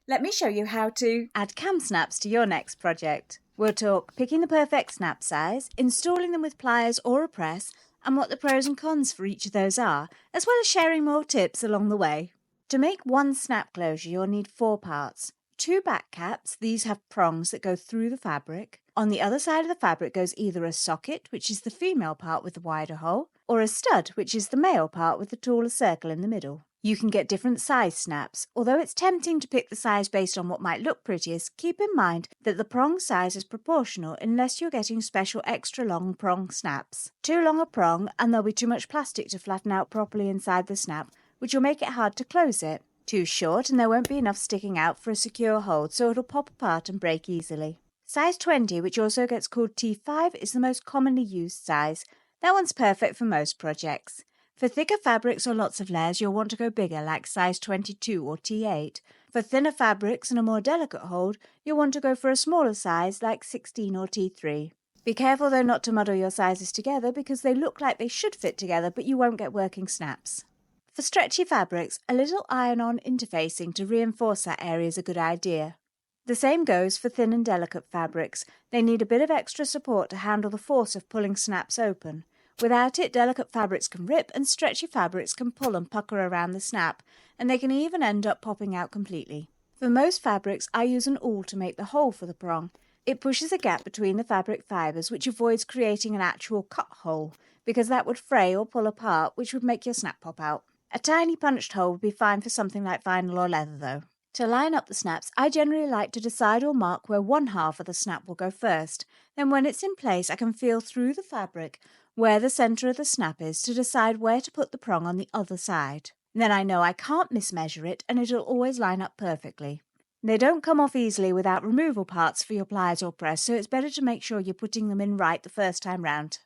Let me show you how to add cam snaps to your next project. We'll talk picking the perfect snap size, installing them with pliers or a press, and what the pros and cons for each of those are, as well as sharing more tips along the way. To make one snap closure, you'll need 4 parts. 2 back caps, these have prongs that go through the fabric. On the other side of the fabric goes either a socket, which is the female part with the wider hole, or a stud, which is the male part with the taller circle in the middle. You can get different size snaps. Although it's tempting to pick the size based on what might look prettiest, keep in mind that the prong size is proportional unless you're getting special extra long prong snaps. Too long a prong and there'll be too much plastic to flatten out properly inside the snap, which will make it hard to close it. Too short and there won't be enough sticking out for a secure hold, so it'll pop apart and break easily. Size 20, which also gets called T5, is the most commonly used size. That one's perfect for most projects. For thicker fabrics or lots of layers, you'll want to go bigger, like size 22 or T8. For thinner fabrics and a more delicate hold, you'll want to go for a smaller size, like 16 or T3. Be careful though not to muddle your sizes together because they look like they should fit together, but you won't get working snaps. For stretchy fabrics, a little iron-on interfacing to reinforce that area is a good idea. The same goes for thin and delicate fabrics. They need a bit of extra support to handle the force of pulling snaps open. Without it, delicate fabrics can rip and stretchy fabrics can pull and pucker around the snap, and they can even end up popping out completely. For most fabrics, I use an awl to make the hole for the prong. It pushes a gap between the fabric fibres, which avoids creating an actual cut hole, because that would fray or pull apart, which would make your snap pop out. A tiny punched hole would be fine for something like vinyl or leather though. To line up the snaps, I generally like to decide or mark where one half of the snap will go first. Then when it's in place, I can feel through the fabric where the centre of the snap is to decide where to put the prong on the other side. Then I know I can't mismeasure it and it'll always line up perfectly. They don't come off easily without removal parts for your pliers or press, so it's better to make sure you're putting them in right the first time round.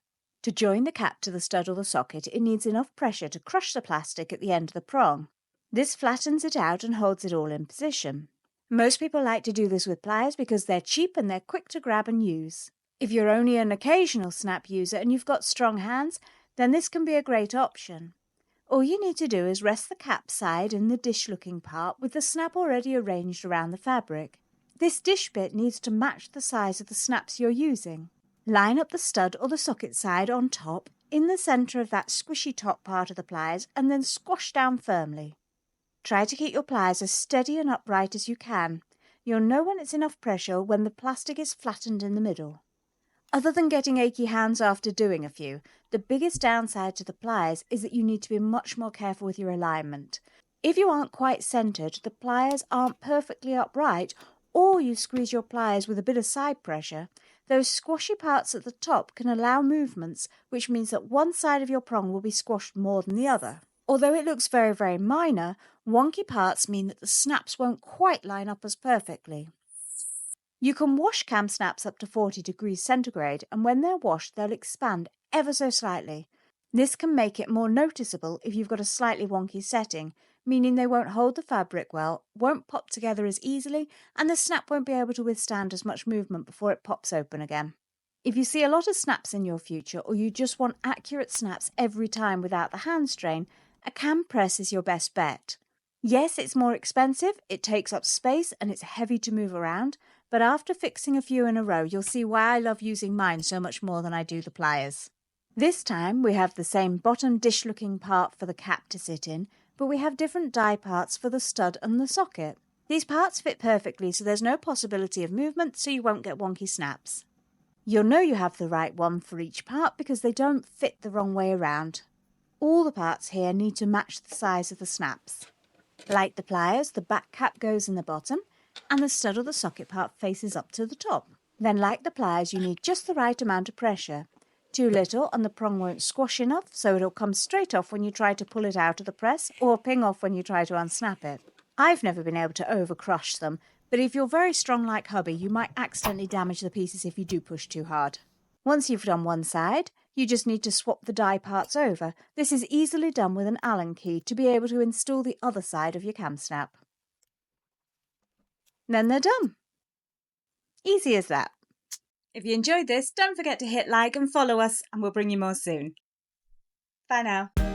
To join the cap to the stud or the socket, it needs enough pressure to crush the plastic at the end of the prong. This flattens it out and holds it all in position. Most people like to do this with pliers because they're cheap and they're quick to grab and use. If you're only an occasional snap user and you've got strong hands, then this can be a great option. All you need to do is rest the cap side in the dish-looking part with the snap already arranged around the fabric. This dish bit needs to match the size of the snaps you're using. Line up the stud or the socket side on top, in the centre of that squishy top part of the pliers, and then squash down firmly. Try to keep your pliers as steady and upright as you can. You'll know when it's enough pressure when the plastic is flattened in the middle. Other than getting achy hands after doing a few, the biggest downside to the pliers is that you need to be much more careful with your alignment. If you aren't quite centred, the pliers aren't perfectly upright, or you squeeze your pliers with a bit of side pressure, those squashy parts at the top can allow movements, which means that one side of your prong will be squashed more than the other. Although it looks very, very minor, wonky parts mean that the snaps won't quite line up as perfectly. You can wash cam snaps up to 40 degrees centigrade, and when they're washed, they'll expand ever so slightly. This can make it more noticeable if you've got a slightly wonky setting, meaning they won't hold the fabric well, won't pop together as easily, and the snap won't be able to withstand as much movement before it pops open again. If you see a lot of snaps in your future, or you just want accurate snaps every time without the hand strain, a cam press is your best bet. Yes, it's more expensive, it takes up space, and it's heavy to move around, but after fixing a few in a row, you'll see why I love using mine so much more than I do the pliers. This time we have the same bottom dish-looking part for the cap to sit in, but we have different die parts for the stud and the socket. These parts fit perfectly, so there's no possibility of movement, so you won't get wonky snaps. You'll know you have the right one for each part because they don't fit the wrong way around. All the parts here need to match the size of the snaps. Like the pliers, the back cap goes in the bottom, and the stud or the socket part faces up to the top. Then like the pliers, you need just the right amount of pressure. Too little and the prong won't squash enough, so it'll come straight off when you try to pull it out of the press or ping off when you try to unsnap it. I've never been able to over-crush them, but if you're very strong like hubby, you might accidentally damage the pieces if you do push too hard. Once you've done one side, you just need to swap the die parts over. This is easily done with an Allen key to be able to install the other side of your cam snap. Then they're done. Easy as that. If you enjoyed this, don't forget to hit like and follow us, and we'll bring you more soon. Bye now.